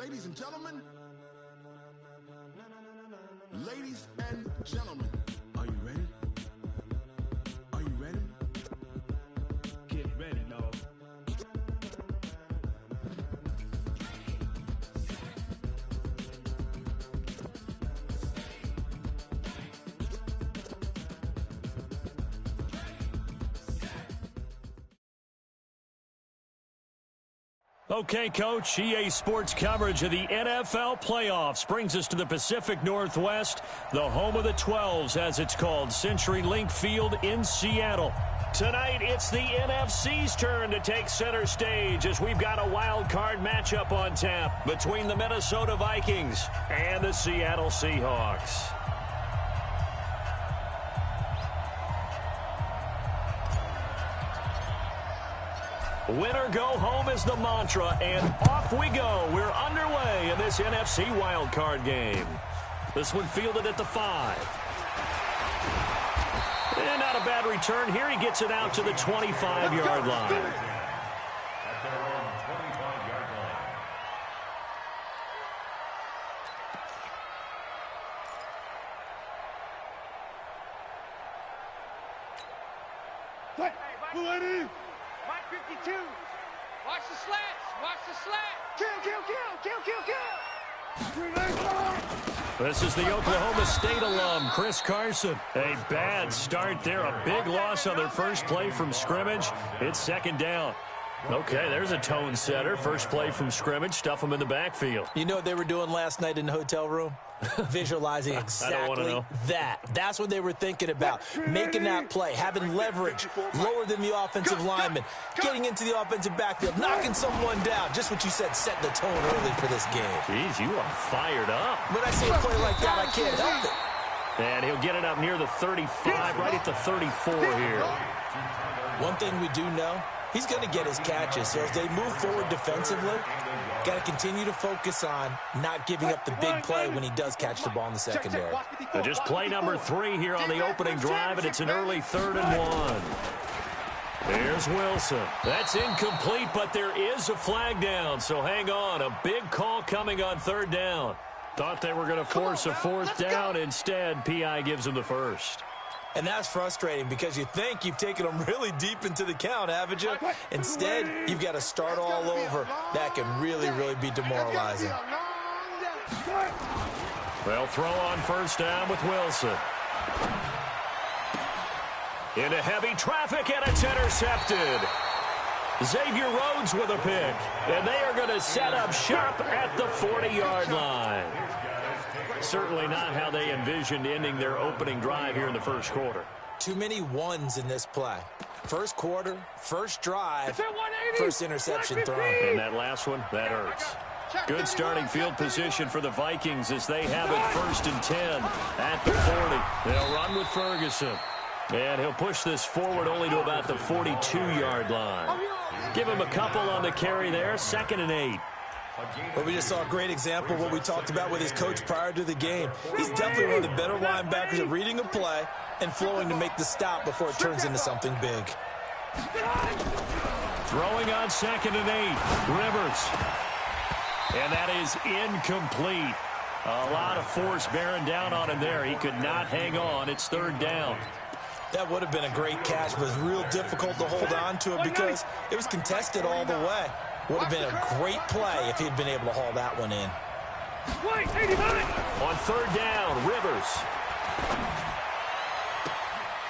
Ladies and gentlemen, are you ready? Are you ready? Get ready, dog. Okay, Coach, EA Sports coverage of the NFL playoffs brings us to the Pacific Northwest, the home of the 12s, as it's called, CenturyLink Field in Seattle. Tonight, it's the NFC's turn to take center stage as we've got a wild card matchup on tap between the Minnesota Vikings and the Seattle Seahawks. Winner go home is the mantra, and off we go. We're underway in this NFC wildcard game. This one fielded at the 5. And not a bad return here. He gets it out to the 25-yard line. Mike 52. Watch the slats. Watch the slat. Kill. This is the Oklahoma State alum, Chris Carson. A bad start there. A big loss on their first play from scrimmage. It's second down. Okay, there's a tone setter. First play from scrimmage. Stuff them in the backfield. You know what they were doing last night in the hotel room? Visualizing exactly that. That's what they were thinking about. Making that play, having leverage, lower than the offensive lineman, getting into the offensive backfield, knocking someone down. Just what you said, set the tone early for this game. Jeez, you are fired up. When I see a play like that, I can't help it. And he'll get it up near the 35, right at the 34 here. One thing we do know, he's going to get his catches. So as they move forward defensively, got to continue to focus on not giving up the big play when he does catch the ball in the secondary. So just play number 3 here on the opening drive, and it's an early 3rd and 1. There's Wilson. That's incomplete, but there is a flag down, so hang on. A big call coming on 3rd down. Thought they were going to force a 4th down. Instead, P.I. gives them the first. And that's frustrating because you think you've taken them really deep into the count, haven't you? Instead, you've got to start all over. That can really, really be demoralizing. They'll throw on 1st down with Wilson. Into heavy traffic, and it's intercepted. Xavier Rhodes with a pick. And they are going to set up shop at the 40-yard line. Certainly not how they envisioned ending their opening drive here in the first quarter. Too many ones in this play. First quarter, first drive, first interception thrown. And that last one, that hurts. Good starting field position for the Vikings as they have it 1st and 10 at the 40. They'll run with Ferguson. And he'll push this forward only to about the 42-yard line. Give him a couple on the carry there, 2nd and 8. Well, we just saw a great example of what we talked about with his coach prior to the game. He's definitely one of the better linebackers at reading a play and flowing to make the stop before it turns into something big. Throwing on 2nd and 8, Rivers. And that is incomplete. A lot of force bearing down on him there. He could not hang on. It's 3rd down. That would have been a great catch, but it was real difficult to hold on to it because it was contested all the way. Would have been a great play if he'd been able to haul that one in. On 3rd down, Rivers.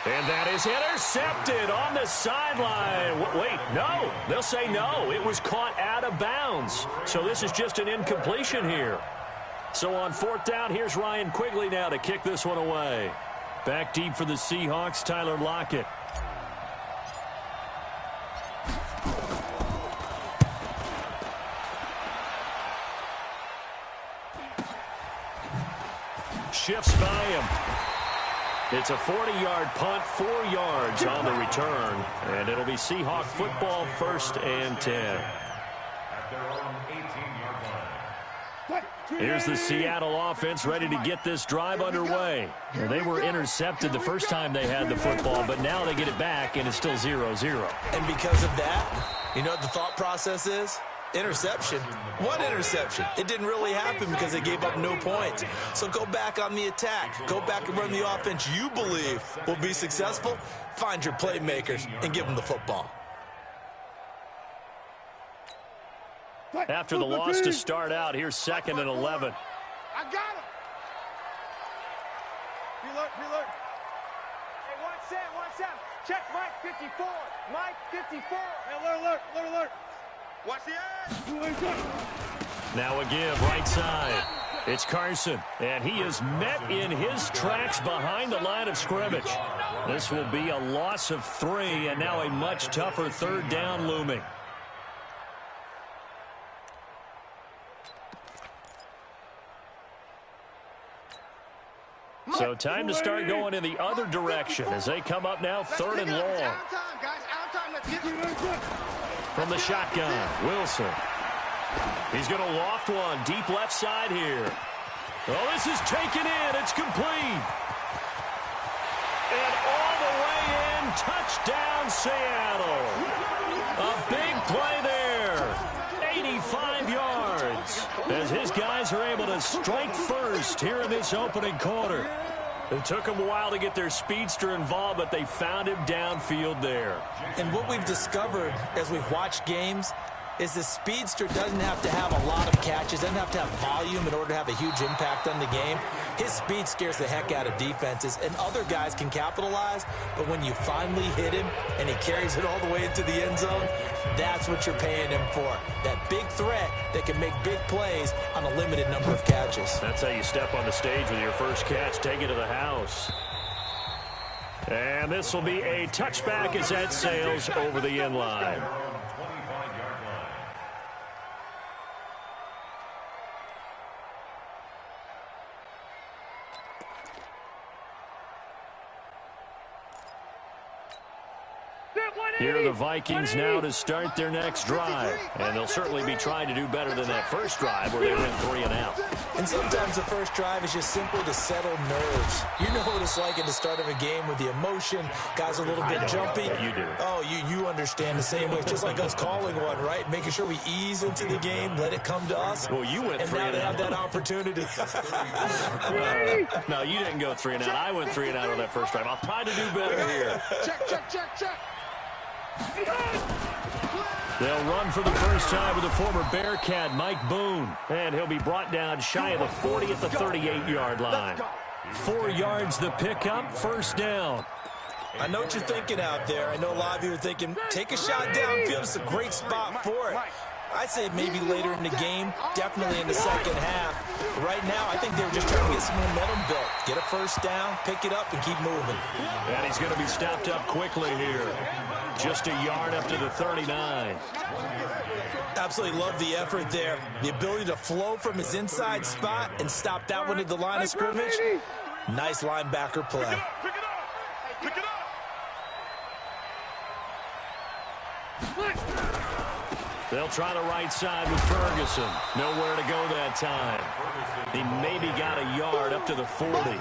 And that is intercepted on the sideline. Wait, no. They'll say no. It was caught out of bounds. So this is just an incompletion here. So on 4th down, here's Ryan Quigley now to kick this one away. Back deep for the Seahawks, Tyler Lockett. Shifts by him. It's a 40-yard punt, 4 yards on the return. And it'll be Seahawk football, 1st and 10. Here's the Seattle offense ready to get this drive underway. Well, they were intercepted the first time they had the football, but now they get it back, and it's still 0-0. And because of that, you know what the thought process is? Interception? What interception? It didn't really happen because they gave up no points. So go back on the attack. Go back and run the offense you believe will be successful. Find your playmakers and give them the football. After the loss to start out, here's 2nd and 11. I got him. Reload. Hey, watch that. Check Mike 54. Mike 54. Hey, alert. Watch the edge. Now a give, right side. It's Carson, and he is met in his tracks behind the line of scrimmage. This will be a loss of 3, and now a much tougher 3rd down looming. So time to start going in the other direction as they come up now 3rd and long. From the shotgun, Wilson. He's going to loft one deep left side here. Oh, this is taken in. It's complete. And all the way in, touchdown Seattle. A big play there. 85 yards as his guys are able to strike first here in this opening quarter. It took them a while to get their speedster involved, but they found him downfield there. And what we've discovered as we've watched games is the speedster doesn't have to have a lot of catches, doesn't have to have volume in order to have a huge impact on the game. His speed scares the heck out of defenses, and other guys can capitalize, but when you finally hit him and he carries it all the way into the end zone, that's what you're paying him for. That big threat that can make big plays on a limited number of catches. That's how you step on the stage with your first catch, take it to the house. And this will be a touchback as that sails over the end line. Here are the Vikings now to start their next drive. And they'll certainly be trying to do better than that first drive where they went 3 and out. And sometimes the first drive is just simply to settle nerves. You know what it's like at the start of a game with the emotion. Guys are a little bit jumpy. You do. Oh, you understand the same way. It's just like us calling one, right? Making sure we ease into the game, let it come to us. Well, you went 3 and out. And now they have that opportunity. No, you didn't go 3 and out. I went 3 and out on that first drive. I'll try to do better here. Check. They'll run for the first time with the former Bearcat, Mike Boone. And he'll be brought down shy of the 40 at the 38-yard line. 4 yards the pickup, first down. I know what you're thinking out there. I know a lot of you are thinking, take a shot downfield. It's a great spot for it. I'd say maybe later in the game, definitely in the second half. But right now, I think they were just trying to get some momentum built. Get a first down, pick it up, and keep moving. And he's going to be stopped up quickly here. Just a yard up to the 39. Absolutely love the effort there. The ability to flow from his inside spot and stop that one at the line of scrimmage. Nice linebacker play. Pick it up. They'll try the right side with Ferguson. Nowhere to go that time. He maybe got a yard up to the 40.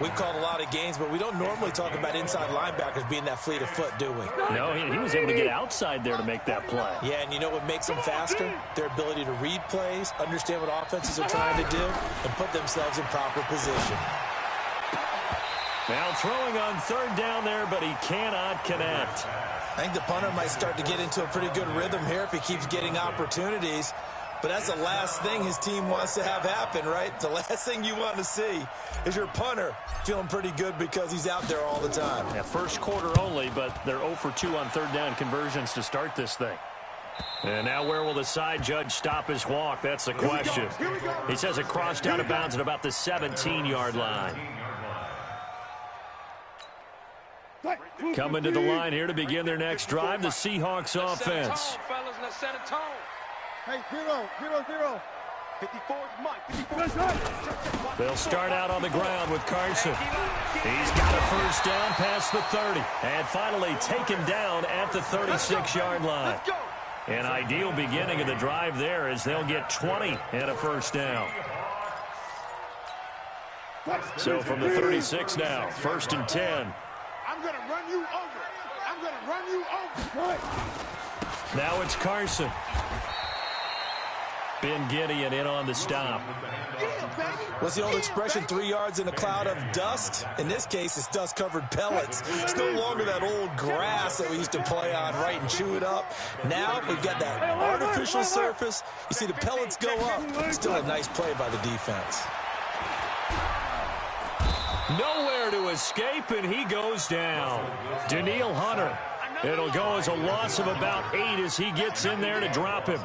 We've called a lot of games, but we don't normally talk about inside linebackers being that fleet of foot, do we? No, he was able to get outside there to make that play. Yeah, and you know what makes them faster? Their ability to read plays, understand what offenses are trying to do, and put themselves in proper position. Now throwing on third down there, but he cannot connect. I think the punter might start to get into a pretty good rhythm here if he keeps getting opportunities. But that's the last thing his team wants to have happen, right? The last thing you want to see is your punter feeling pretty good because he's out there all the time. Yeah, first quarter only, but they're 0 for 2 on third down conversions to start this thing. And now where will the side judge stop his walk? That's the question. He says it crossed out of bounds at about the 17-yard line. Coming to the line here to begin their next drive, the Seahawks offense. Hey, 0. 54 is Mike. They'll start out on the ground with Carson. He's got a first down past the 30. And finally taken down at the 36-yard line. An ideal beginning of the drive there as they'll get 20 and a first down. So from the 36 now, 1st and 10. I'm going to run you over. I'm going to run you over. Now it's Carson. Ben Gideon in on the stop. What's the old expression, 3 yards in a cloud of dust? In this case, it's dust-covered pellets. It's no longer that old grass that we used to play on, right, and chew it up. Now we've got that artificial surface. You see the pellets go up. Still a nice play by the defense. Nowhere to escape, and he goes down. Daniil Hunter. It'll go as a loss of about 8 as he gets in there to drop him.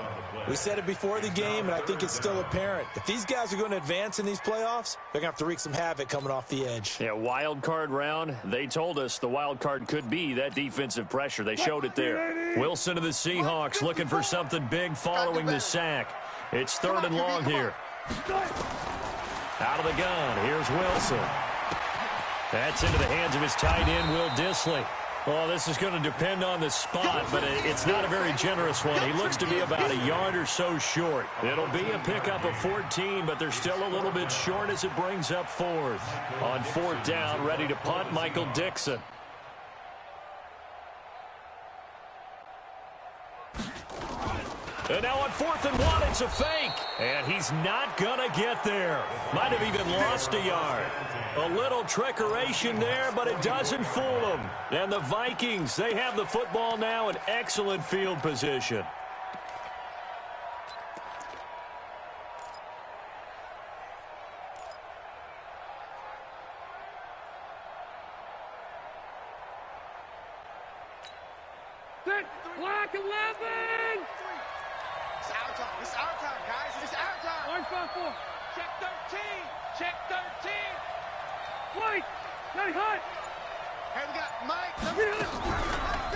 We said it before the game, and I think it's still apparent. If these guys are going to advance in these playoffs, they're going to have to wreak some havoc coming off the edge. Yeah, wild card round. They told us the wild card could be that defensive pressure. They showed it there. Wilson of the Seahawks looking for something big following the sack. It's 3rd and long here. Out of the gun. Here's Wilson. That's into the hands of his tight end, Will Dissly. Well, this is going to depend on the spot, but it's not a very generous one. He looks to be about a yard or so short. It'll be a pickup of 14, but they're still a little bit short as it brings up 4th. On 4th down, ready to punt, Michael Dixon. And now on 4th and 1, it's a fake. And he's not going to get there. Might have even lost a yard. A little trickeration there, but it doesn't fool them. And the Vikings, they have the football now in excellent field position. Black 11! It's our time. It's our time, guys. It's our time. Orange 5-4. Check 13. Check 13. White. Hey, hot. Hey, we got Mike.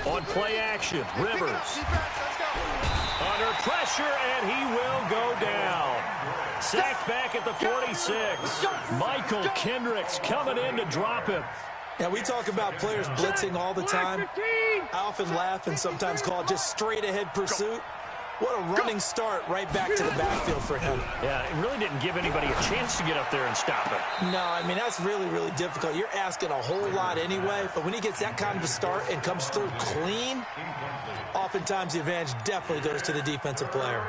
On play action, Rivers. Let's go. Under pressure, and he will go down. Sacked back at the 46. Michael Kendricks coming in to drop him. Now, we talk about players blitzing all the time. I often laugh and sometimes call it just straight-ahead pursuit. What a running start right back to the backfield for him. Yeah, it really didn't give anybody a chance to get up there and stop it. No, I mean, that's really, really difficult. You're asking a whole lot anyway, but when he gets that kind of a start and comes through clean, oftentimes the advantage definitely goes to the defensive player.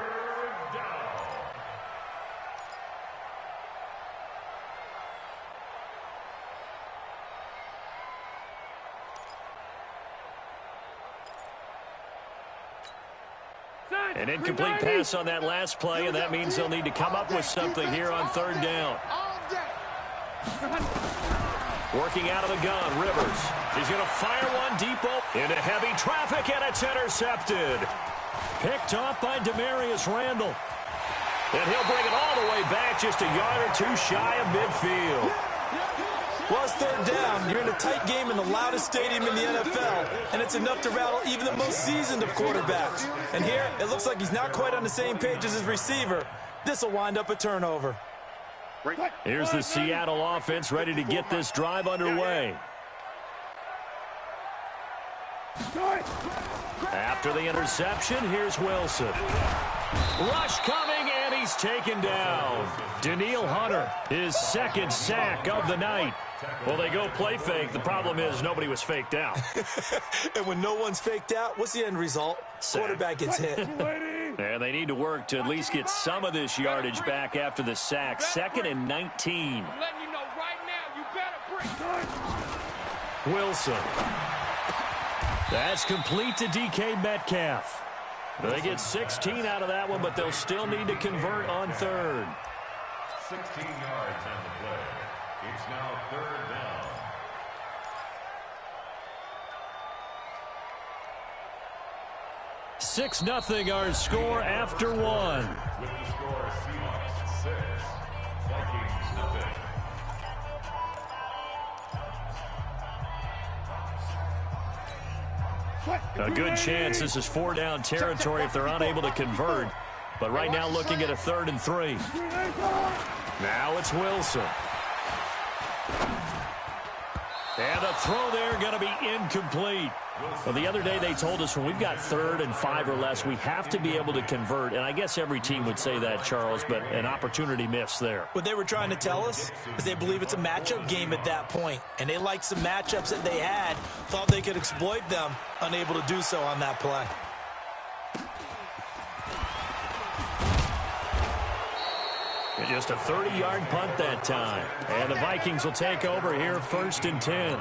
An incomplete pass on that last play, and that means they'll need to come up with something here on 3rd down. Working out of the gun, Rivers. He's going to fire one deep into heavy traffic, and it's intercepted. Picked off by Demarius Randall. And he'll bring it all the way back, just a yard or 2 shy of midfield. Well, it's 3rd down. You're in a tight game in the loudest stadium in the NFL, and it's enough to rattle even the most seasoned of quarterbacks. And here, it looks like he's not quite on the same page as his receiver. This will wind up a turnover. Here's the Seattle offense ready to get this drive underway. After the interception, here's Wilson. Rush coming, and he's taken down. Daniil Hunter, his 2nd sack of the night. Well, they go play fake. The problem is nobody was faked out. And when no one's faked out, what's the end result? Quarterback gets hit. And they need to work to at least get some of this yardage back after the sack. 2nd and 19. I'm letting you know right now, you better bring. Wilson. That's complete to DK Metcalf. They get 16 out of that one, but they'll still need to convert on 3rd. 16 yards on the play. It's now 3rd down. 6-0 our score after 1. With the score, Seahawks 6, Vikings nothing. A good chance this is 4-down territory if they're unable to convert. But right now looking at a 3rd and 3. Now it's Wilson. And the throw there going to be incomplete. Well, the other day they told us when we've got 3rd and 5 or less, we have to be able to convert. And I guess every team would say that, Charles, but an opportunity missed there. What they were trying to tell us is they believe it's a matchup game at that point. And they liked some matchups that they had, thought they could exploit them, unable to do so on that play. Just a 30-yard punt that time. And the Vikings will take over here 1st and 10.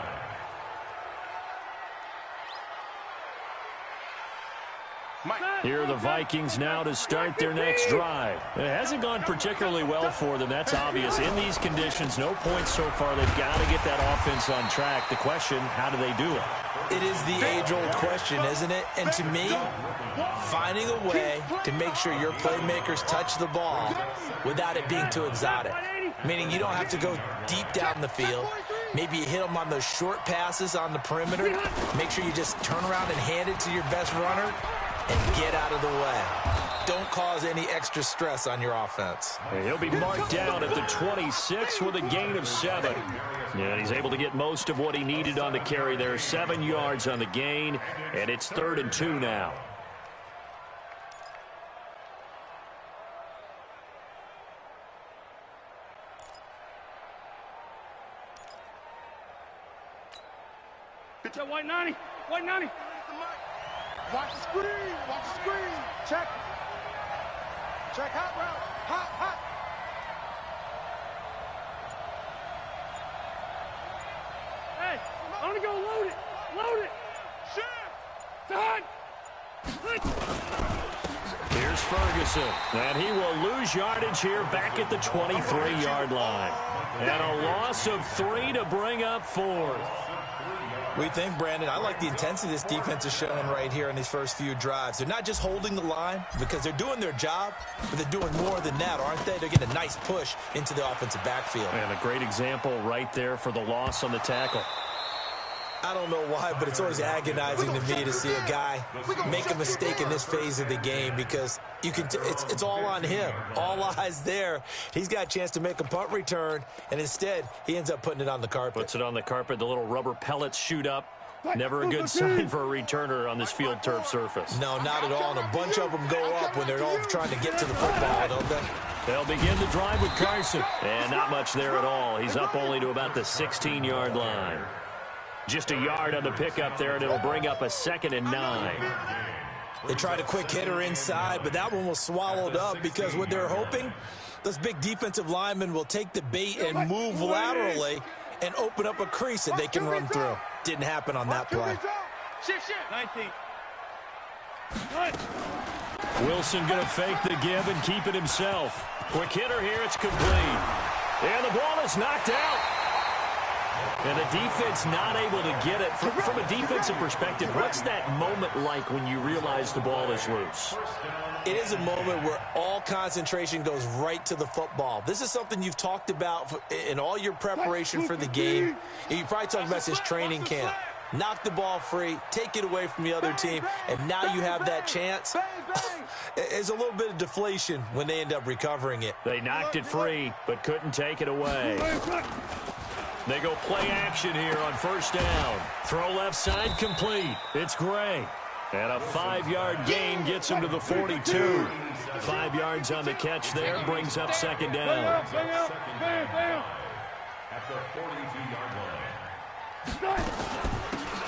Here are the Vikings now to start their next drive. It hasn't gone particularly well for them. That's obvious. In these conditions, no points so far. They've got to get that offense on track. The question, how do they do it? It is the age-old question, isn't it? And to me, finding a way to make sure your playmakers touch the ball without it being too exotic. Meaning you don't have to go deep down the field. Maybe you hit them on those short passes on the perimeter. Make sure you just turn around and hand it to your best runner and get out of the way. Don't cause any extra stress on your offense. He'll be marked down at the 26 with a gain of 7. And he's able to get most of what he needed on the carry there. 7 yards on the gain, and it's 3rd and 2 now. Pitch up, white 90. White 90. Watch the screen. Watch the screen. Check. Check hot route. Hot, hot. Hey, I'm gonna go load it. Load it. Shit. Here's Ferguson, and he will lose yardage here back at the 23-yard line. And a loss of 3 to bring up 4th. We think, Brandon, I like the intensity this defense is showing right here in these first few drives. They're not just holding the line because they're doing their job, but they're doing more than that, aren't they? They're getting a nice push into the offensive backfield. And a great example right there for the loss on the tackle. I don't know why, but it's always agonizing to me to see a guy make a mistake in this phase of the game because you can it's all on him. All eyes there. He's got a chance to make a punt return, and instead he ends up putting it on the carpet. Puts it on the carpet. The little rubber pellets shoot up. Never a good sign for a returner on this field turf surface. No, not at all. And a bunch of them go up when they're all trying to get to the football, don't they? They'll begin the drive with Carson. And not much there at all. He's up only to about the 16-yard line. Just a yard on the pickup there, and it'll bring up a 2nd and 9. They tried a quick hitter inside, but that one was swallowed up because what they're hoping, those big defensive linemen will take the bait and move laterally and open up a crease that they can run through. Didn't happen on that play. Shift. 19. Wilson going to fake the give and keep it himself. Quick hitter here, it's complete. And the ball is knocked out. And the defense not able to get it. From a defensive perspective, what's that moment like when you realize the ball is loose? It is a moment where all concentration goes right to the football. This is something you've talked about in all your preparation for the game. You probably talked about since training camp. Knock the ball free, take it away from the other team, and now you have that chance. There's a little bit of deflation when they end up recovering it. They knocked it free, but couldn't take it away. They go play action here on 1st down. Throw left side complete. It's Gray. And a 5-yard gain gets him to the 42. 5 yards on the catch there, brings up 2nd down. At the 42-yard line.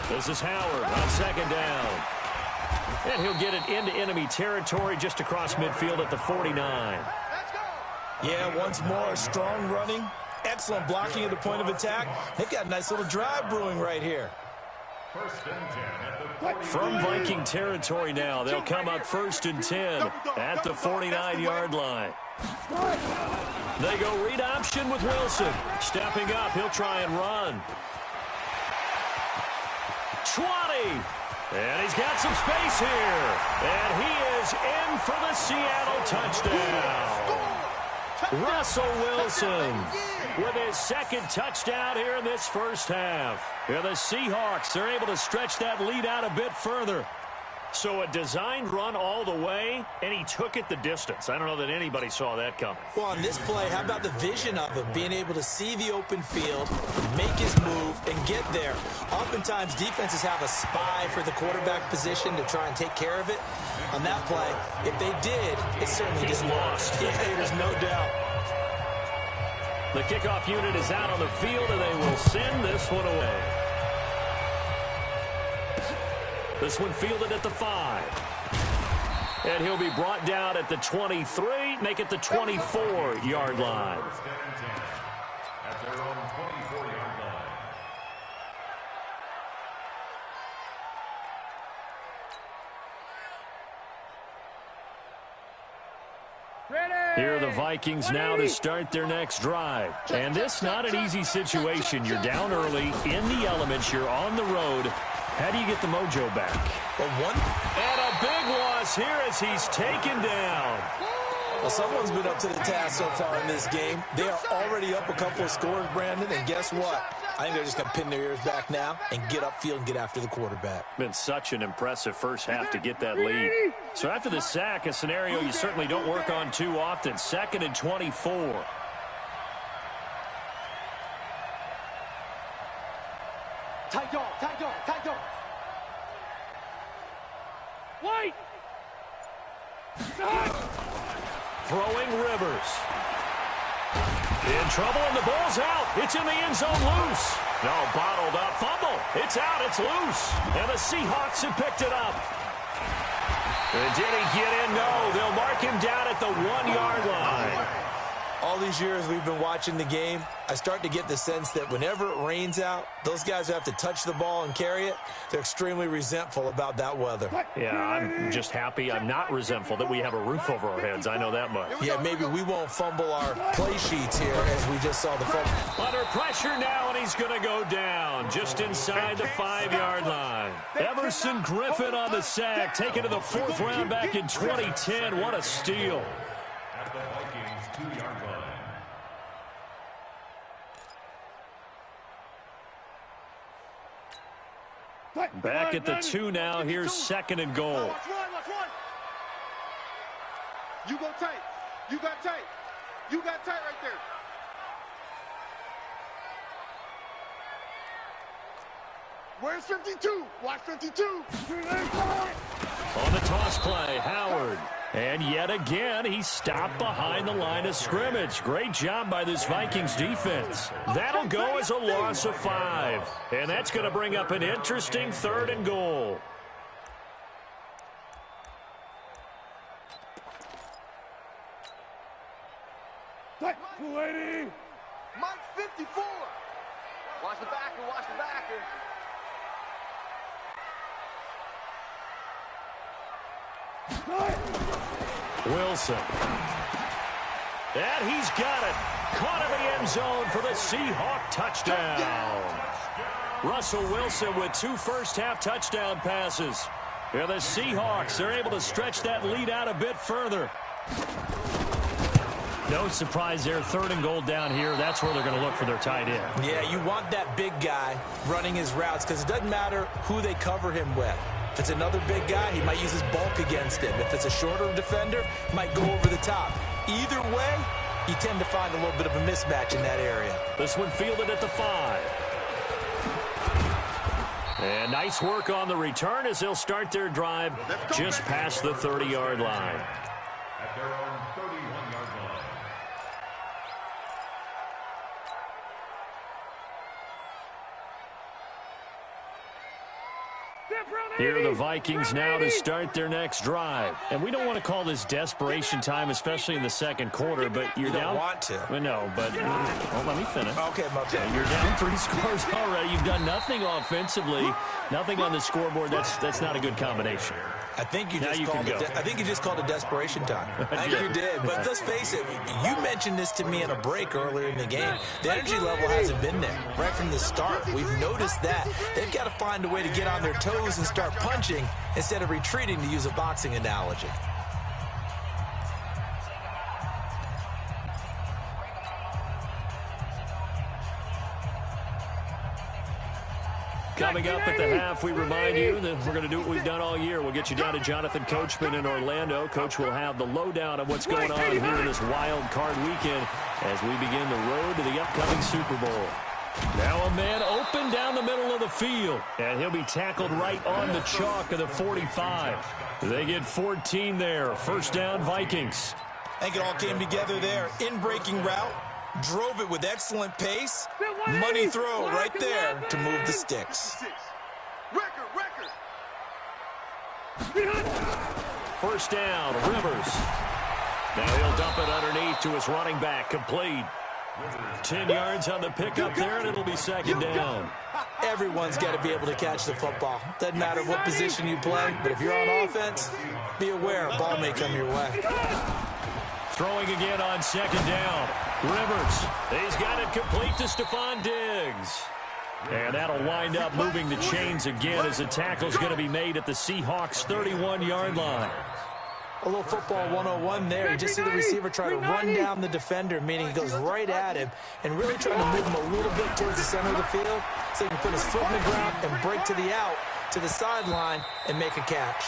This is Howard on 2nd down. And he'll get it into enemy territory just across midfield at the 49. Let's go. Yeah, once more, strong running. Excellent blocking at the point of attack. They've got a nice little drive brewing right here. 1st and 10 at the 40. From Viking territory now, they'll come up 1st and 10 at the 49-yard line. They go read option with Wilson. Stepping up, he'll try and run. 20. And he's got some space here. And he is in for the Seattle touchdown. Russell Wilson with his 2nd touchdown here in this first half. Yeah, the Seahawks are able to stretch that lead out a bit further. So a designed run all the way, and he took it the distance. I don't know that anybody saw that coming. Well, on this play, how about the vision of him, being able to see the open field, make his move, and get there. Oftentimes, defenses have a spy for the quarterback position to try and take care of it. On that play, if they did, it certainly didn't work. Yeah, there's no doubt. The kickoff unit is out on the field, and they will send this one away. This one fielded at the 5. And he'll be brought down at the 23, make it the 24-yard line. First and 10 at their own 24-yard line. Here are the Vikings now to start their next drive. And this not an easy situation. You're down early, in the elements, you're on the road. How do you get the mojo back? And a big loss here as he's taken down. Well, someone's been up to the task so far in this game. They are already up a couple of scores, Brandon, and guess what? I think they're just going to pin their ears back now and get upfield and get after the quarterback. Been such an impressive first half to get that lead. So after the sack, a scenario you certainly don't work on too often. 2nd and 24. Tight dog, tight dog, tight dog. White! Throwing Rivers. In trouble, and the ball's out. It's in the end zone loose. No, bottled up. Fumble. It's out. It's loose. And the Seahawks have picked it up. And did he get in? No. They'll mark him down at the 1-yard line. All these years we've been watching the game, I start to get the sense that whenever it rains out, those guys who have to touch the ball and carry it, they're extremely resentful about that weather. Yeah, I'm just happy I'm not resentful that we have a roof over our heads. I know that much. Yeah, maybe we won't fumble our play sheets here as we just saw the fumble. Under pressure now, and he's going to go down just inside the 5-yard line. Everson Griffin on the sack, taken to the 4th round back in 2010. What a steal. At the Vikings 2-yard line. Back at the 2 now. Here's 2nd and goal. Watch one. You go tight. You got tight. You got tight right there. Where's 52? Watch 52. On the toss play, Howard. And yet again, he's stopped behind the line of scrimmage. Great job by this Vikings defense. That'll go as a loss of 5. And that's going to bring up an interesting 3rd and goal. Mike 54. Watch the backer, watch the backer. Wilson. And he's got it. Caught in the end zone for the Seahawk touchdown. Russell Wilson with 2 first-half touchdown passes. Yeah, the Seahawks, they're able to stretch that lead out a bit further. No surprise there. 3rd and goal down here. That's where they're going to look for their tight end. Yeah, you want that big guy running his routes because it doesn't matter who they cover him with. If it's another big guy, he might use his bulk against him. If it's a shorter defender, he might go over the top. Either way, you tend to find a little bit of a mismatch in that area. This one fielded at the 5. And nice work on the return as they'll start their drive just past the 30-yard line. At their own 31-yard line. Here are the Vikings now to start their next drive. And we don't want to call this desperation time, especially in the 2nd quarter, but you're down. You don't want to. Well, no, but well, let me finish. Okay, my bad. You're down 3 scores already. You've done nothing offensively, nothing on the scoreboard. That's not a good combination. I think you just called it desperation time. I think you did. But let's face it, you mentioned this to me in a break earlier in the game. The energy level hasn't been there right from the start. We've noticed that. They've got to find a way to get on their toes and start punching instead of retreating, to use a boxing analogy. Coming up at the half, we remind you that we're going to do what we've done all year. We'll get you down to Jonathan Coachman in Orlando. Coach will have the lowdown of what's going on here in this wild card weekend as we begin the road to the upcoming Super Bowl. Now a man open down the middle of the field, and he'll be tackled right on the chalk of the 45. They get 14 there. First down, Vikings. I think it all came together there. In-breaking route. Drove it with excellent pace. Money throw right there to move the sticks. First down, Rivers. Now he'll dump it underneath to his running back, complete. 10 yards on the pickup there, and it'll be second down. Everyone's got to be able to catch the football. Doesn't matter what position you play, but if you're on offense, be aware a ball may come your way. Throwing again on second down. Rivers, he's got it complete to Stephon Diggs. And that'll wind up moving the chains again as the tackle's going to be made at the Seahawks' 31-yard line. A little football 101 there. You just see the receiver try to run down the defender, meaning he goes right at him and really trying to move him a little bit towards the center of the field so he can put his foot in the ground and break to the out, to the sideline, and make a catch.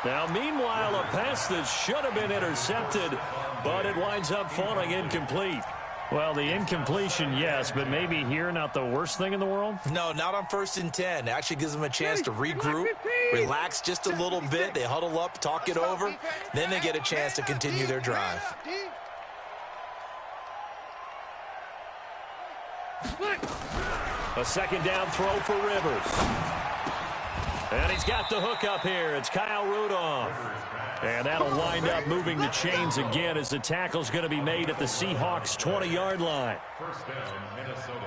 Now, meanwhile, a pass that should have been intercepted, but it winds up falling incomplete. Well, the incompletion, yes, but maybe here not the worst thing in the world? No, not on 1st and 10. It actually gives them a chance to regroup, relax just a little bit. They huddle up, talk it over. Then they get a chance to continue their drive. A second down throw for Rivers. And he's got the hook up here. It's Kyle Rudolph. And that'll wind up moving the chains again as the tackle's going to be made at the Seahawks' 20-yard line.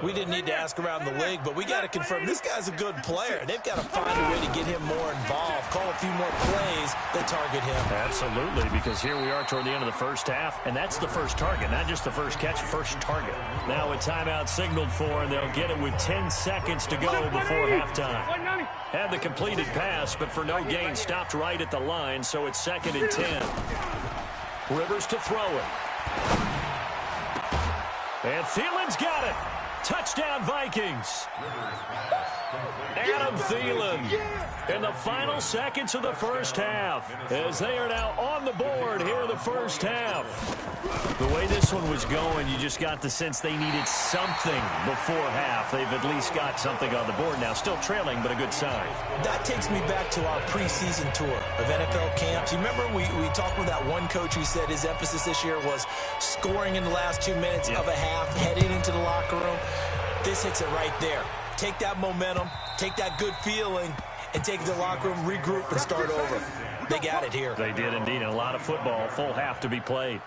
We didn't need to ask around the league, but we got to confirm this guy's a good player. They've got to find a way to get him more involved, call a few more plays that target him. Absolutely, because here we are toward the end of the first half, and that's the first target, not just the first catch, first target. Now a timeout signaled for, and they'll get it with 10 seconds to go before halftime. Had the completed pass, but for no gain, stopped right at the line, so it's 2nd and 10. Rivers to throw it. And Thielen's got it. Touchdown, Vikings. Adam Thielen in the final seconds of the first half as they are now on the board here in the first half. The way this one was going, you just got the sense they needed something before half. They've at least got something on the board now. Still trailing, but a good sign. That takes me back to our preseason tour of NFL camps. You remember we talked with that one coach who said his emphasis this year was scoring in the last 2 minutes of a half, heading into the locker room. This hits it right there. Take that momentum, take that good feeling, and take it to the locker room, regroup, and start over. They got it here. They did indeed, and a lot of football, full half to be played.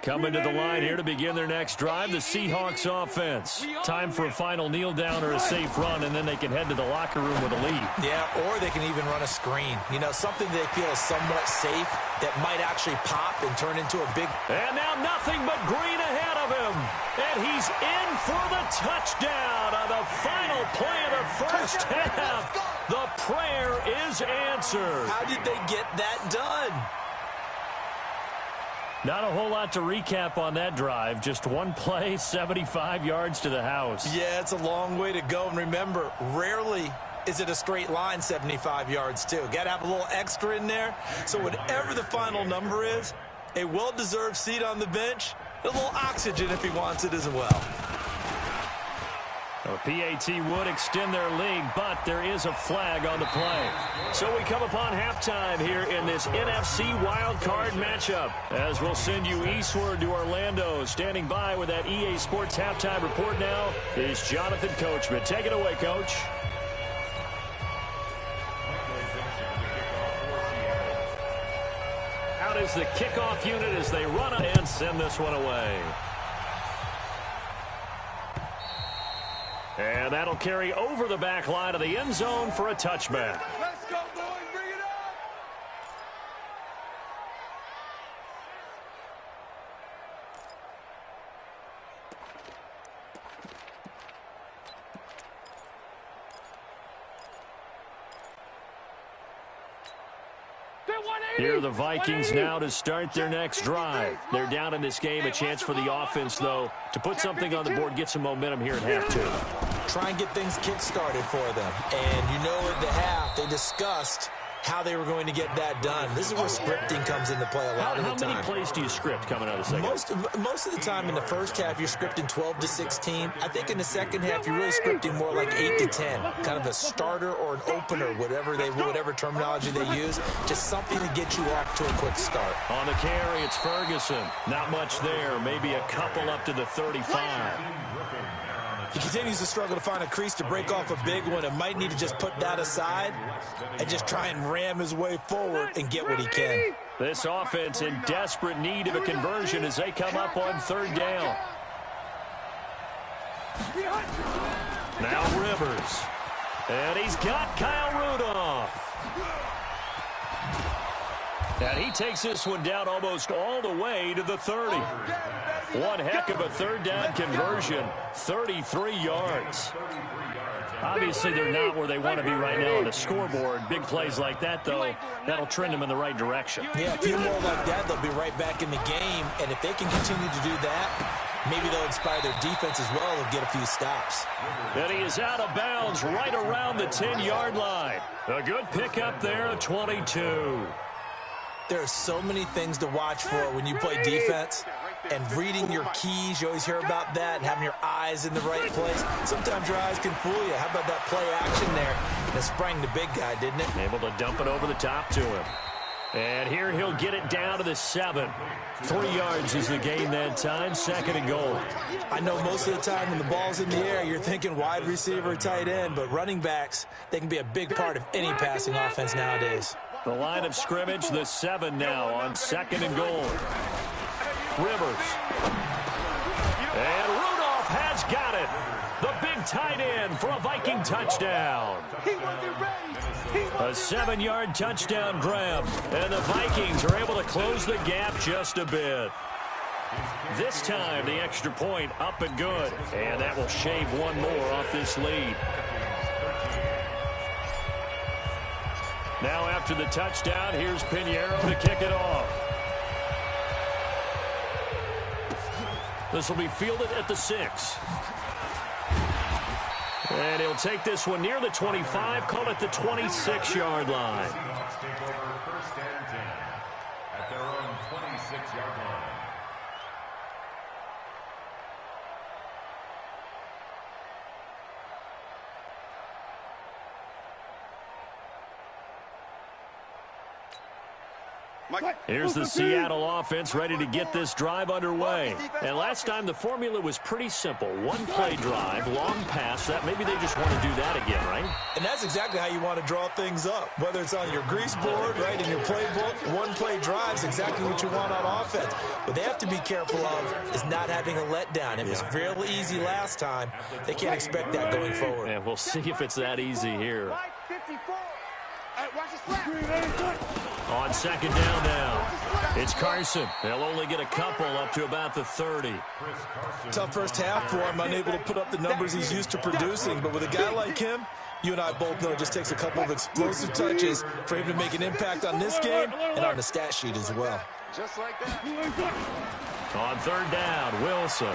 Coming to the line here to begin their next drive, the Seahawks offense. Time for a final kneel down or a safe run, and then they can head to the locker room with a lead. Yeah, or they can even run a screen. You know, something they feel is somewhat safe that might actually pop and turn into a big... And now nothing but green ahead of him. And he's in for the touchdown on the final play of the first half. The prayer is answered. How did they get that done? Not a whole lot to recap on that drive. Just one play, 75 yards to the house. Yeah, it's a long way to go. And remember, rarely is it a straight line 75 yards, too. Got to have a little extra in there. So whatever the final number is, a well-deserved seat on the bench, a little oxygen if he wants it as well. PAT would extend their lead, but there is a flag on the play. So we come upon halftime here in this NFC wildcard matchup, as we'll send you eastward to Orlando. Standing by with that EA Sports halftime report now is Jonathan Coachman. Take it away, Coach. Out is the kickoff unit as they run and send this one away. And that'll carry over the back line of the end zone for a touchback. Let's go, boys. Bring it up. Here are the Vikings now to start their next drive. They're down in this game. A chance for the offense, though, to put something on the board, get some momentum here at half two. Try and get things kick-started for them. And you know at the half, they discussed how they were going to get that done. This is where scripting comes into play a lot of the time. How many plays do you script coming out of the second? Most of the time in the first half, you're scripting 12 to 16. I think in the second half, you're really scripting more like 8 to 10. Kind of a starter or an opener, whatever terminology they use. Just something to get you off to a quick start. On the carry, it's Ferguson. Not much there. Maybe a couple up to the 35. He continues to struggle to find a crease to break off a big one and might need to just put that aside and just try and ram his way forward and get what he can. This offense in desperate need of a conversion as they come up on third down. Now Rivers. And he's got Kyle Rudolph. And he takes this one down almost all the way to the 30. One heck of a third down conversion, 33 yards. Obviously, they're not where they want to be right now on the scoreboard. Big plays like that, though, that'll trend them in the right direction. Yeah, a few more like that, they'll be right back in the game. And if they can continue to do that, maybe they'll inspire their defense as well and get a few stops. And he is out of bounds right around the 10-yard line. A good pickup there of 22. There are so many things to watch for when you play defense. And reading your keys, you always hear about that, and having your eyes in the right place. Sometimes your eyes can fool you. How about that play action there? And it sprang the big guy, didn't it? Able to dump it over the top to him. And here he'll get it down to the 7. 3 yards is the gain that time, 2nd and goal. I know most of the time when the ball's in the air, you're thinking wide receiver, tight end, but running backs, they can be a big part of any passing offense nowadays. The line of scrimmage, the 7 now on 2nd and goal. Rivers. And Rudolph has got it. The big tight end for a Viking touchdown. A 7-yard touchdown grab. And the Vikings are able to close the gap just a bit. This time, the extra point up and good. And that will shave one more off this lead. Now after the touchdown, here's Pinheiro to kick it off. This will be fielded at the 6. And he'll take this one near the 25, call it the 26-yard line. Take over 1st and 10 at their own 26-yard line. Here's the Seattle offense ready to get this drive underway. And last time the formula was pretty simple. One play drive, long pass. That maybe they just want to do that again, right? And that's exactly how you want to draw things up. Whether it's on your grease board, right, in your playbook, one play drive is exactly what you want on offense. What they have to be careful of is not having a letdown. It was fairly easy last time. They can't expect that going forward. And we'll see if it's that easy here. On 2nd down now. It's Carson. They'll only get a couple up to about the 30. Tough first half for him, unable to put up the numbers he's used to producing. But with a guy like him, you and I both know it just takes a couple of explosive touches for him to make an impact on this game and on the stat sheet as well. Just like that. On 3rd down, Wilson.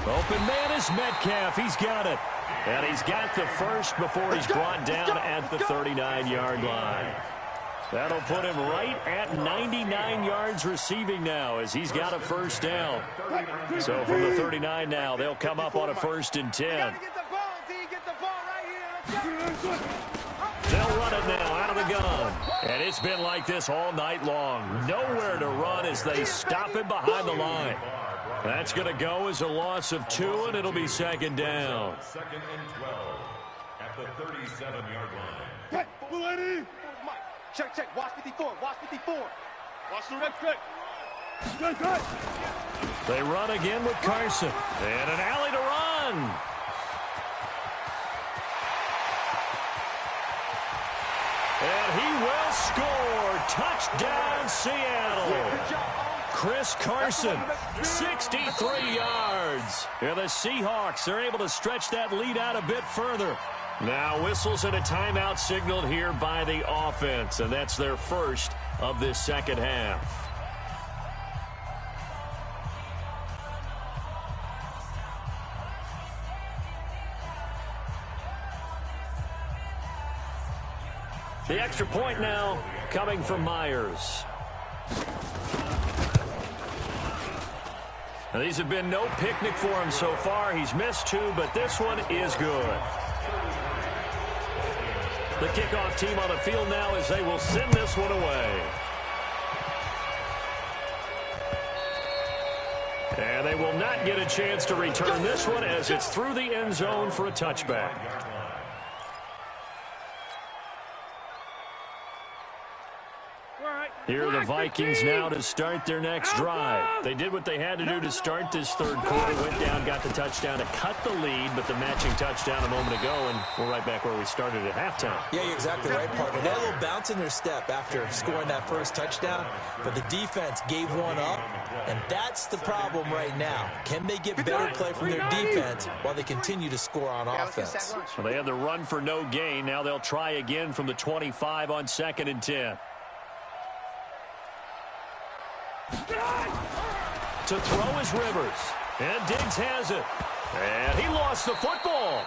Open man is Metcalf. He's got it. And he's got the first before he's brought down at the 39-yard line. That'll put him right at 99 yards receiving now as he's got a first down. So from the 39 now, they'll come up on a 1st and 10. They'll run it now out of the gun. And it's been like this all night long. Nowhere to run as they stop him behind the line. That's going to go as a loss of 2, and it'll be 2nd down. 2nd and 12 at the 37-yard line. Check. Watch 54. Watch 54. Watch the red check. They run again with Carson. And an alley to run. And he will score. Touchdown, Seattle. Chris Carson, 63 yards. And the Seahawks are able to stretch that lead out a bit further. Now whistles and a timeout signaled here by the offense, and that's their first of this 2nd half. The extra point now coming from Myers. Now, these have been no picnic for him so far. He's missed 2, but this one is good. The kickoff team on the field now as they will send this one away. And they will not get a chance to return this one as it's through the end zone for a touchback. Here are the Vikings now to start their next drive. They did what they had to do to start this third quarter. Went down, got the touchdown to cut the lead, but the matching touchdown a moment ago, and we're right back where we started at halftime. Yeah, you're exactly right, partner. They had a little bounce in their step after scoring that first touchdown, but the defense gave one up, and that's the problem right now. Can they get better play from their defense while they continue to score on offense? Well, they had the run for no gain. Now they'll try again from the 25 on 2nd and 10. To throw is Rivers. And Diggs has it. And he lost the football.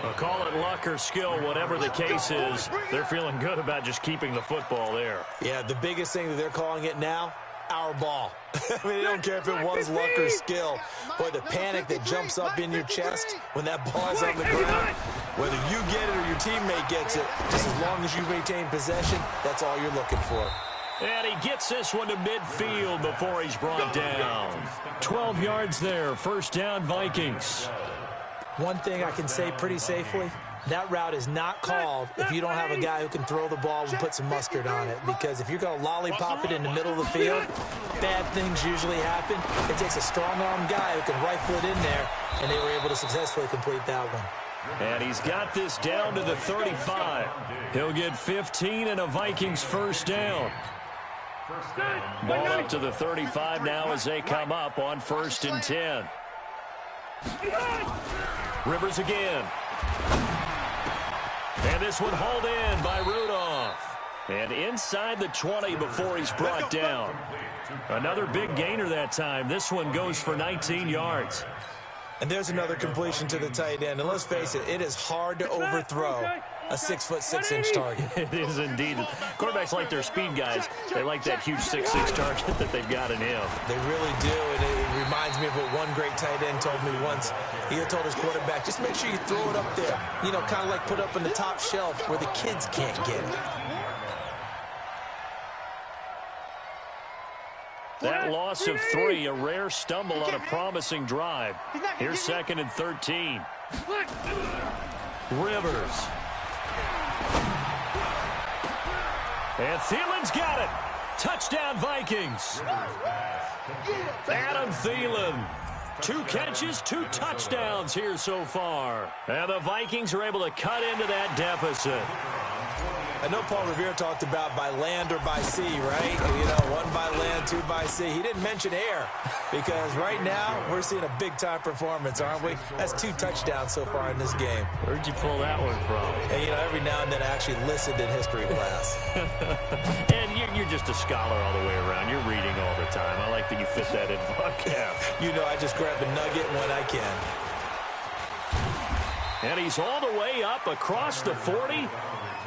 Well, call it luck or skill, whatever the case is. They're feeling good about just keeping the football there. Yeah, the biggest thing that they're calling it now, our ball. I mean, they don't care if it was luck or skill. Boy, the panic that jumps up in your chest when that ball is on the ground, whether you get it or your teammate gets it, just as long as you maintain possession, that's all you're looking for. And he gets this one to midfield before he's brought down. 12 yards there, first down Vikings. One thing I can say pretty safely, that route is not called if you don't have a guy who can throw the ball and put some mustard on it. Because if you're going to lollipop it in the middle of the field, bad things usually happen. It takes a strong-arm guy who can rifle it in there, and they were able to successfully complete that one. And he's got this down to the 35. He'll get 15 and a Vikings first down. Ball up to the 35 now as they come up on 1st and 10. Rivers again. And this one hauled in by Rudolph. And inside the 20 before he's brought down. Another big gainer that time. This one goes for 19 yards. And there's another completion to the tight end. And let's face it, it is hard to overthrow a 6'6" target. It is indeed. Quarterbacks like their speed guys. They like that huge 6'6" target that they've got in him. They really do, and it reminds me of what one great tight end told me once. He had told his quarterback, just make sure you throw it up there. You know, kind of like put up on the top shelf where the kids can't get it. That loss of 3, a rare stumble on a promising drive. Here's 2nd and 13. Rivers. And Thielen's got it. Touchdown, Vikings. Adam Thielen. 2 catches, 2 touchdowns here so far. And the Vikings are able to cut into that deficit. I know Paul Revere talked about by land or by sea, right? You know, 1 by land, 2 by sea. He didn't mention air because right now we're seeing a big-time performance, aren't we? That's 2 touchdowns so far in this game. Where'd you pull that one from? And, you know, every now and then I actually listened in history class. And you're just a scholar all the way around. You're reading all the time. I like that you fit that in vocab. You know, I just grab a nugget when I can. And he's all the way up across the 40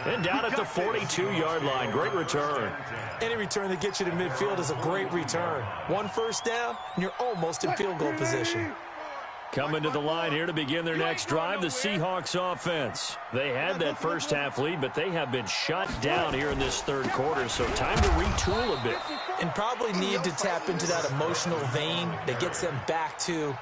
and down at the 42-yard line. Great return. Any return that gets you to midfield is a great return. 1 first down, and you're almost in field goal position. Coming to the line here to begin their next drive, the Seahawks offense. They had that first half lead, but they have been shut down here in this third quarter, so time to retool a bit. And probably need to tap into that emotional vein that gets them back to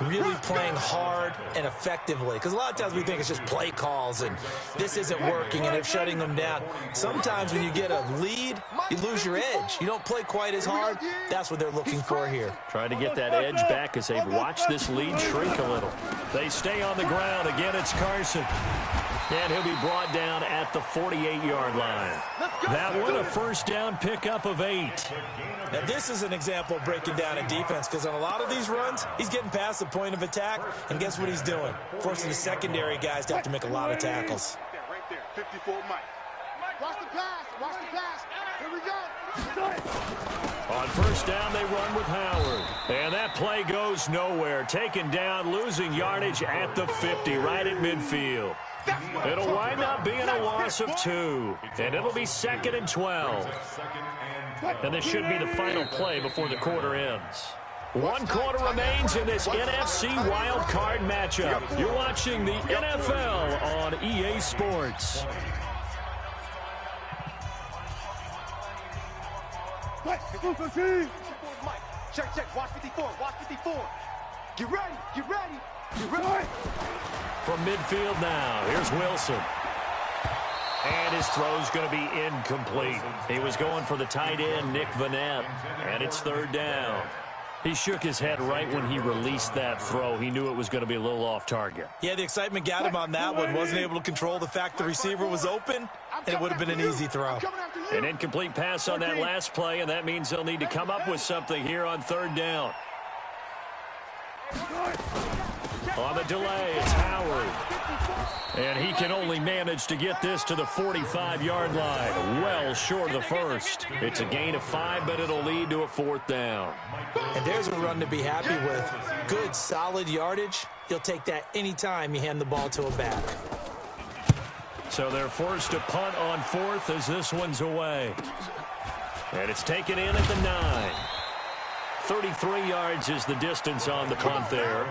really playing hard and effectively. Because a lot of times we think it's just play calls and this isn't working and it's shutting them down. Sometimes when you get a lead, you lose your edge. You don't play quite as hard. That's what they're looking for here. Trying to get that edge back as they've watched this lead shrink a little. They stay on the ground. Again, it's Carson. And he'll be brought down at the 48-yard line. That one, a first down pickup of 8. Now, this is an example of breaking down a defense because on a lot of these runs, he's getting past the point of attack, and guess what he's doing? Forcing the secondary guys to have to make a lot of tackles. Right there, 54 Mike. Watch the pass, watch the pass. Here we go. On first down, they run with Howard. And that play goes nowhere. Taken down, losing yardage at the 50, right at midfield. It'll wind up being a loss of 2. And it'll be 2nd and 12. And this should be the final play before the quarter ends. 1 quarter remains in this NFC Wild Card matchup. You're watching the NFL on EA Sports. Check, check. Watch 54. Watch 54. Get ready. Get ready. Get ready. From midfield now, here's Wilson. And his throw's going to be incomplete. He was going for the tight end, Nick Vanette, and it's third down. He shook his head right when he released that throw. He knew it was going to be a little off target. Yeah, the excitement got him on that one. Wasn't able to control the fact the receiver was open, and it would have been an easy throw. An incomplete pass on that last play, and that means they'll need to come up with something here on third down. On the delay, it's Howard. And he can only manage to get this to the 45-yard line. Well short of the first. It's a gain of 5, but it'll lead to a fourth down. And there's a run to be happy with. Good, solid yardage. You'll take that anytime you hand the ball to a back. So they're forced to punt on fourth as this one's away. And it's taken in at the 9. 33 yards is the distance on the punt there.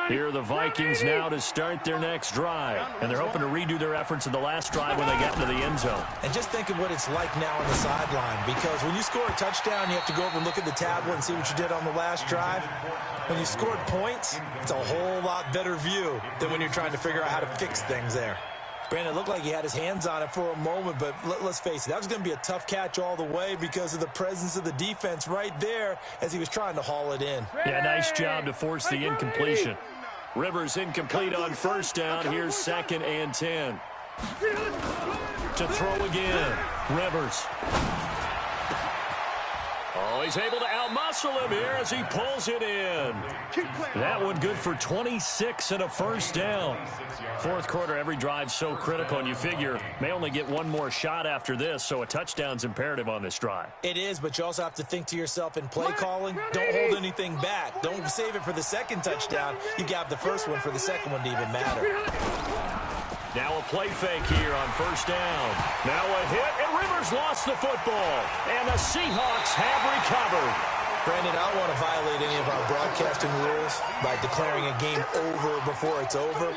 Here are the Vikings now to start their next drive. And they're hoping to redo their efforts in the last drive when they got into the end zone. And just think of what it's like now on the sideline. Because when you score a touchdown, you have to go over and look at the tablet and see what you did on the last drive. When you scored points, it's a whole lot better view than when you're trying to figure out how to fix things there. Brandon, it looked like he had his hands on it for a moment, but let's face it, that was going to be a tough catch all the way because of the presence of the defense right there as he was trying to haul it in. Yeah, nice job to force the incompletion. Rivers incomplete on first down. Here's 2nd and 10. To throw again. Rivers. Oh, he's able to outmuscle him here as he pulls it in. That one good for 26 and a first down. Fourth quarter, every drive so critical, and you figure may only get one more shot after this, so a touchdown's imperative on this drive. It is, but you also have to think to yourself in play calling, don't hold anything back. Don't save it for the second touchdown. You got the first one for the second one to even matter. Now a play fake here on first down. Now a hit, and Rivers lost the football. And the Seahawks have recovered. Brandon, I don't want to violate any of our broadcasting rules by declaring a game over before it's over.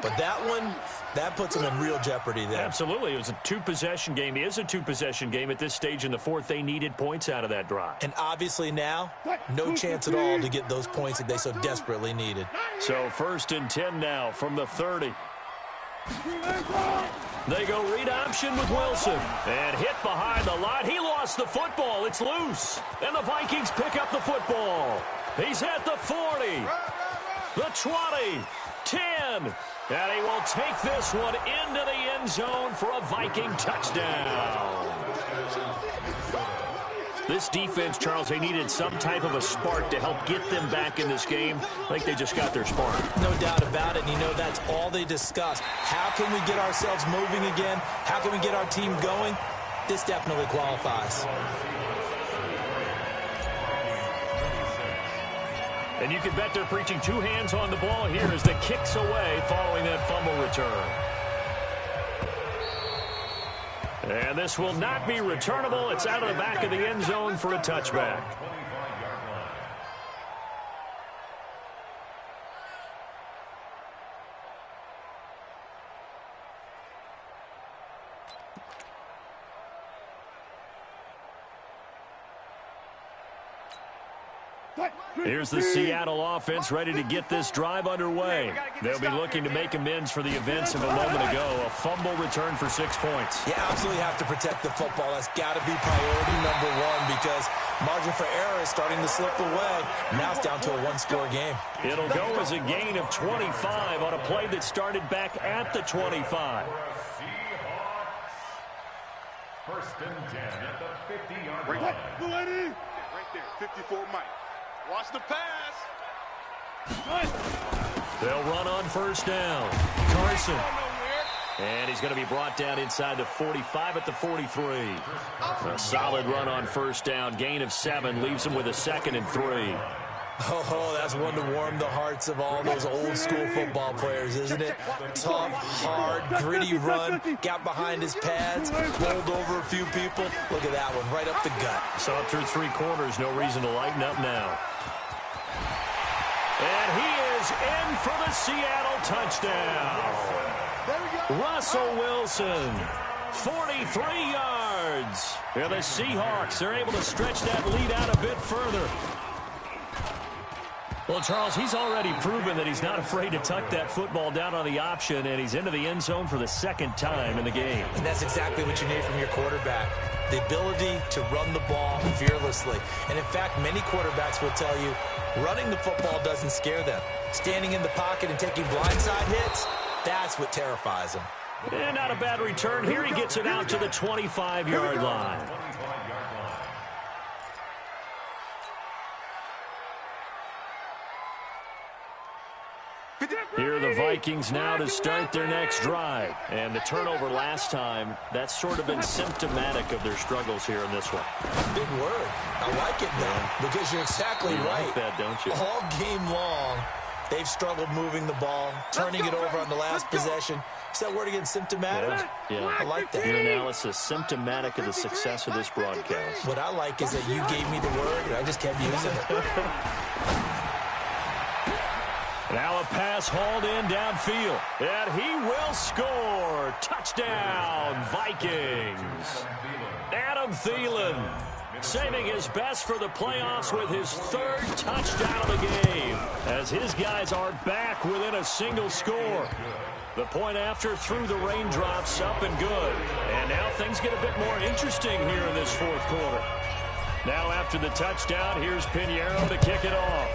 But that one, that puts them in real jeopardy there. Absolutely. It was a two-possession game. It is a two-possession game at this stage in the fourth. They needed points out of that drive. And obviously now, no chance at all to get those points that they so desperately needed. So 1st and 10 now from the 30. They go read option with Wilson. And hit behind the line. He lost the football. It's loose. And the Vikings pick up the football. He's at the 40. The 20. 10. And he will take this one into the end zone for a Viking touchdown. This defense, Charles, they needed some type of a spark to help get them back in this game. I think they just got their spark. No doubt about it. And you know, that's all they discussed. How can we get ourselves moving again? How can we get our team going? This definitely qualifies. And you can bet they're preaching two hands on the ball here as the kick's away following that fumble return. And this will not be returnable. It's out of the back of the end zone for a touchback. Here's the Seattle offense ready to get this drive underway. They'll be looking to make amends for the events of a moment ago. A fumble return for 6 points. You absolutely have to protect the football. That's got to be priority number one because margin for error is starting to slip away. Now it's down to a one-score game. It'll go as a gain of 25 on a play that started back at the 25. First and 10 at the 50-yard line. Right there, 54 Mike. Watch the pass. They'll run on first down. Carson. And he's going to be brought down inside the 45 at the 43. A solid run on first down. Gain of 7 leaves him with a 2nd and 3. Oh, that's one to warm the hearts of all those old-school football players, isn't it? Tough, hard, gritty run. Got behind his pads, rolled over a few people. Look at that one, right up the gut. Saw it through 3 quarters. No reason to lighten up now. And he is is in for the Seattle touchdown. Russell Wilson, 43 yards. And the Seahawks are able to stretch that lead out a bit further. Well, Charles, he's already proven that he's not afraid to tuck that football down on the option, and he's into the end zone for the second time in the game. And that's exactly what you need from your quarterback, the ability to run the ball fearlessly. And, in fact, many quarterbacks will tell you running the football doesn't scare them. Standing in the pocket and taking blindside hits, that's what terrifies them. And not a bad return here. He gets it out to the 25-yard line. Here are the Vikings now to start their next drive. And the turnover last time, that's sort of been symptomatic of their struggles here in this one. Big word. I like it, though, because you're exactly right. Like that, don't you? All game long, they've struggled moving the ball, turning it over on the last possession. Is that word again, symptomatic? Yeah. I like that. Your analysis, symptomatic of the success of this broadcast. What I like is that you gave me the word, and I just kept using it. Now a pass hauled in downfield, and he will score. Touchdown, Vikings. Adam Thielen saving his best for the playoffs with his third touchdown of the game, as his guys are back within a single score. The point after through the raindrops, up and good. And now things get a bit more interesting here in this fourth quarter. Now after the touchdown, here's Pinheiro to kick it off.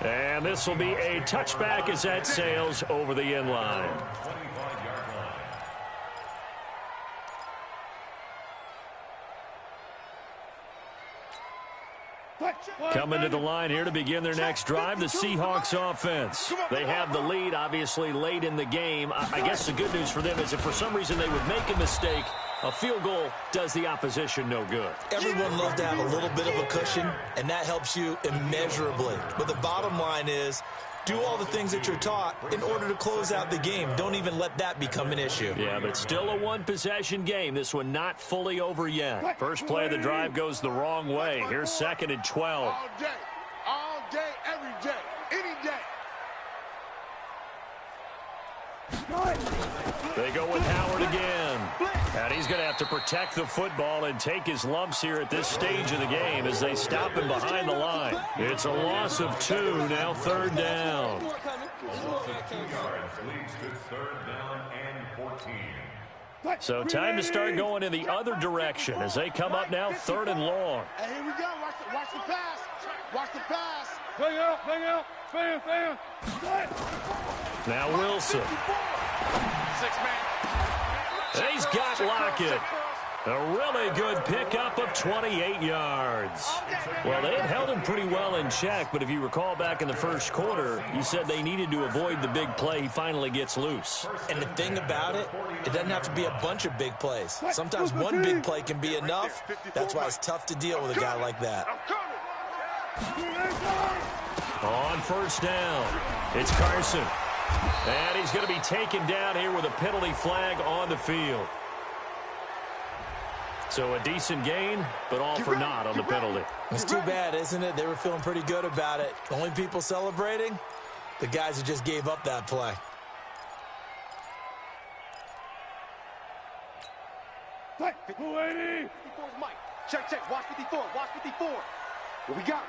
And this will be a touchback as that sails over the end line. Coming to the line here to begin their next drive, the Seahawks offense. They have the lead, obviously, late in the game. I guess the good news for them is if for some reason they would make a mistake, a field goal does the opposition no good. Everyone loves to have a little bit of a cushion, and that helps you immeasurably. But the bottom line is, do all the things that you're taught in order to close out the game. Don't even let that become an issue. Yeah, but still a one-possession game. This one not fully over yet. First play of the drive goes the wrong way. Here's 2nd and 12. All day, every day, any day. They go with Howard again. And he's going to have to protect the football and take his lumps here at this stage of the game as they stop him behind the line. It's a loss of 2, now 3rd down. Loss of 2 yards leads to 3rd down and 14. So time to start going in the other direction as they come up now 3rd and long. Hey, here we go. Watch the pass. Watch the pass. Bang out. Bam. Now Wilson. 6-man. And he's got Lockett. A really good pickup of 28 yards. Well, they had held him pretty well in check, but if you recall back in the first quarter, you said they needed to avoid the big play. He finally gets loose. And the thing about it, it doesn't have to be a bunch of big plays. Sometimes one big play can be enough. That's why it's tough to deal with a guy like that. On 1st down, it's Carson. And he's going to be taken down here with a penalty flag on the field. So a decent gain, but all for naught on the penalty. It's too bad, isn't it? They were feeling pretty good about it. Only people celebrating, the guys who just gave up that play. Check. Watch 54. What we got?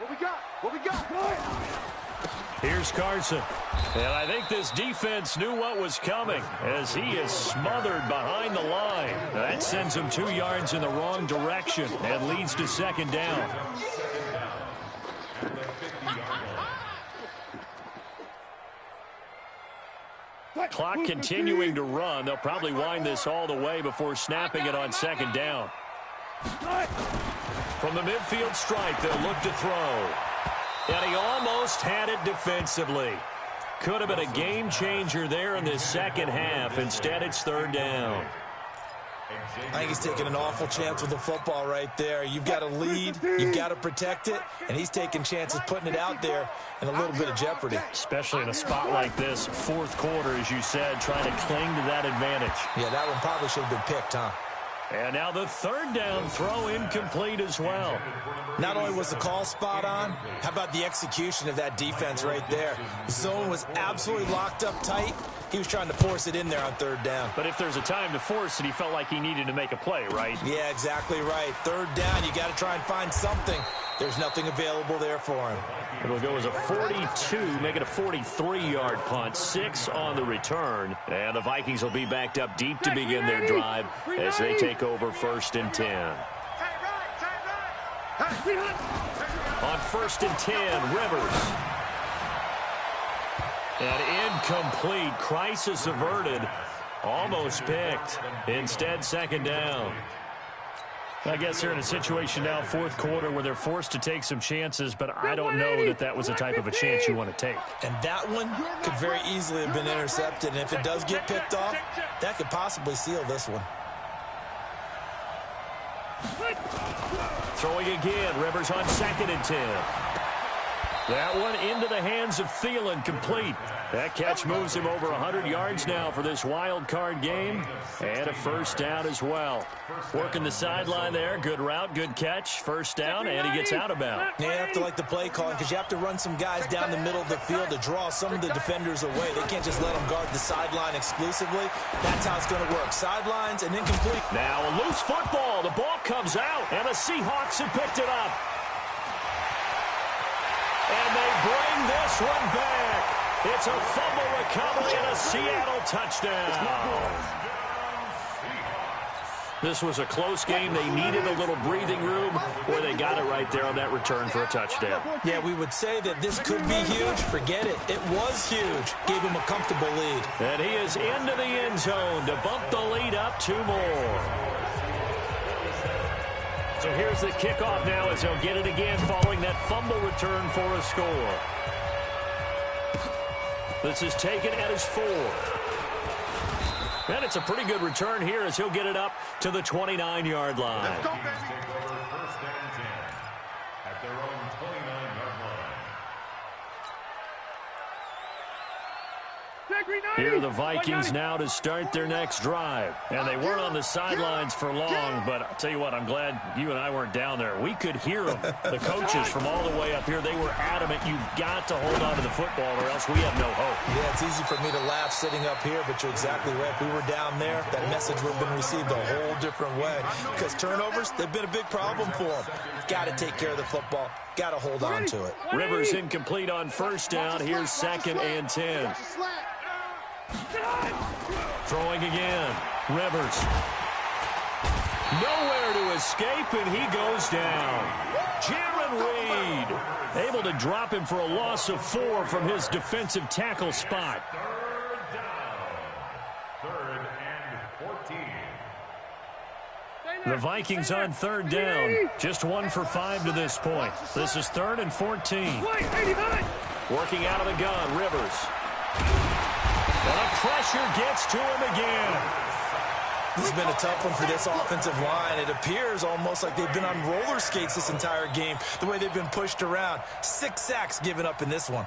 Here's Carson. And I think this defense knew what was coming as he is smothered behind the line. That sends him 2 yards in the wrong direction and leads to 2nd down. Clock continuing to run. They'll probably wind this all the way before snapping it on 2nd down. From the midfield stripe, they'll look to throw. And he almost had it defensively. Could have been a game changer there in this second half. Instead, it's 3rd down. I think he's taking an awful chance with the football right there. You've got to lead, you've got to protect it, and he's taking chances putting it out there in a little bit of jeopardy. Especially in a spot like this, 4th quarter, as you said, trying to cling to that advantage. Yeah, that one probably should have been picked, huh? And now the third down throw incomplete as well. Not only was the call spot on, how about the execution of that defense right there? The zone was absolutely locked up tight. He was trying to force it in there on third down. But if there's a time to force it, he felt like he needed to make a play, right? Yeah, exactly right. Third down, you got to try and find something. There's nothing available there for him. It'll go as a 42, make it a 43-yard punt, 6 on the return. And the Vikings will be backed up deep to begin their drive as they take over 1st and 10. On 1st and 10, Rivers. And incomplete. Crisis averted. Almost picked. Instead, 2nd down. I guess they're in a situation now, 4th quarter, where they're forced to take some chances, but I don't know that that was the type of a chance you want to take. And that one could very easily have been intercepted, and if it does get picked off, that could possibly seal this one. Throwing again, Rivers on 2nd and 10. That one into the hands of Thielen, complete. That catch moves him over 100 yards now for this wild card game. And a 1st down as well. Working the sideline there. Good route, good catch. 1st down, and he gets out of bounds. Yeah, you have to like the play calling because you have to run some guys down the middle of the field to draw some of the defenders away. They can't just let them guard the sideline exclusively. That's how it's going to work. Sidelines and incomplete. Now a loose football. The ball comes out, and the Seahawks have picked it up. And they bring this one back. It's a fumble recovery and a Seattle touchdown. This was a close game. They needed a little breathing room, where they got it right there on that return for a touchdown. Yeah, we would say that this could be huge. Forget it. It was huge. Gave him a comfortable lead. And he is into the end zone to bump the lead up 2 more. So here's the kickoff now as they'll get it again following that fumble return for a score. This is taken at his 4. And it's a pretty good return here as he'll get it up to the 29-yard line. Let's go, baby. Take over 1st and 10 at their own 29-yard line. Here are the Vikings now to start their next drive. And they weren't on the sidelines for long, but I'll tell you what, I'm glad you and I weren't down there. We could hear them. The coaches from all the way up here, they were adamant, you've got to hold on to the football or else we have no hope. Yeah, it's easy for me to laugh sitting up here, but you're exactly right. If we were down there, that message would have been received a whole different way. Because turnovers, they've been a big problem for them. Got to take care of the football. Got to hold on to it. Rivers incomplete on 1st down. Here's 2nd and 10. Throwing again. Rivers. Nowhere to escape, and he goes down. Jaron Reed able to drop him for a loss of 4 from his defensive tackle spot. 3rd down. 3rd and 14. The Vikings on 3rd down. Just 1 for 5 to this point. This is 3rd and 14. Working out of the gun, Rivers. And the pressure gets to him again. This has been a tough one for this offensive line. It appears almost like they've been on roller skates this entire game, the way they've been pushed around. 6 sacks given up in this one.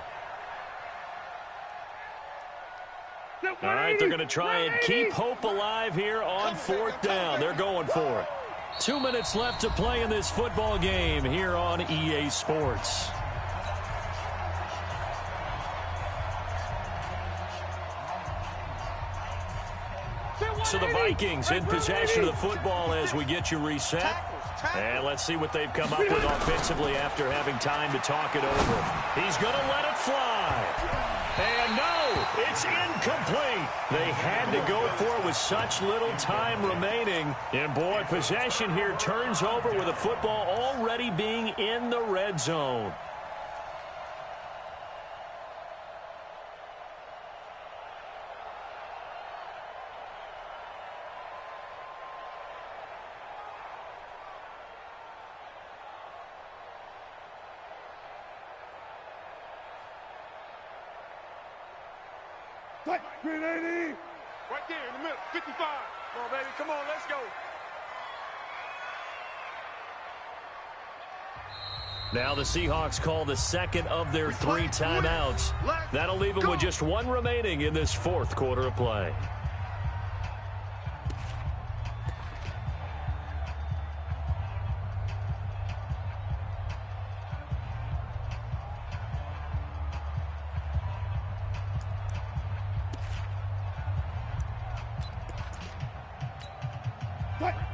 All right, they're going to try and keep hope alive here on 4th down. They're going for it. 2 minutes left to play in this football game here on EA Sports. So the Vikings in possession of the football as we get you reset. And let's see what they've come up with offensively after having time to talk it over. He's going to let it fly. And no, it's incomplete. They had to go for it with such little time remaining. And boy, possession here turns over with the football already being in the red zone. Green 80. Right there in the middle. 55. Come on, baby. Come on, let's go. Now the Seahawks call the 2nd of their 3 timeouts. That'll leave them with just 1 remaining in this 4th quarter of play.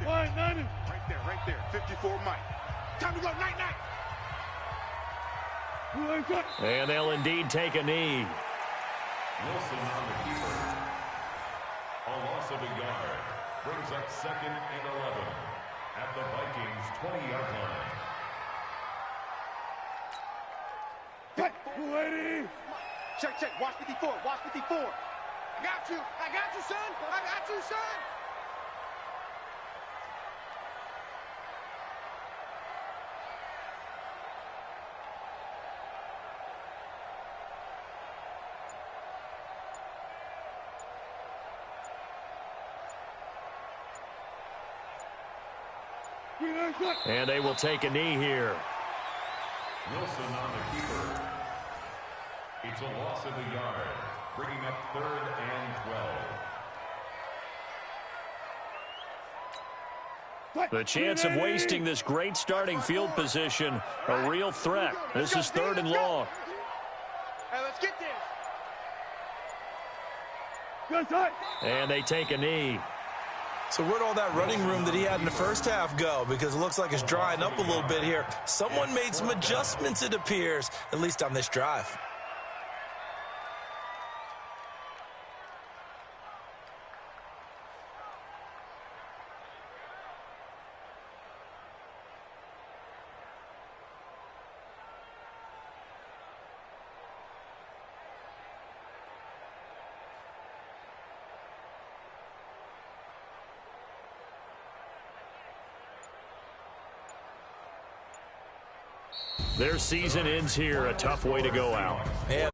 Right there. 54 Mike. Time to go, night-night. And they'll indeed take a knee. Wilson on the keeper. A loss of a yard. Brings up 2nd and 11 at the Vikings' 20-yard line. Check. Watch 54. I got you, son. And they will take a knee here. Wilson on the keeper. It's a loss of a yard, bringing up 3rd and 12. The chance of wasting this great starting field position, a real threat. This is 3rd and long. Hey, let's get this. And they take a knee. So where'd all that running room that he had in the first half go? Because it looks like it's drying up a little bit here. Someone made some adjustments, it appears, at least on this drive. Their season ends here, a tough way to go out. Yeah.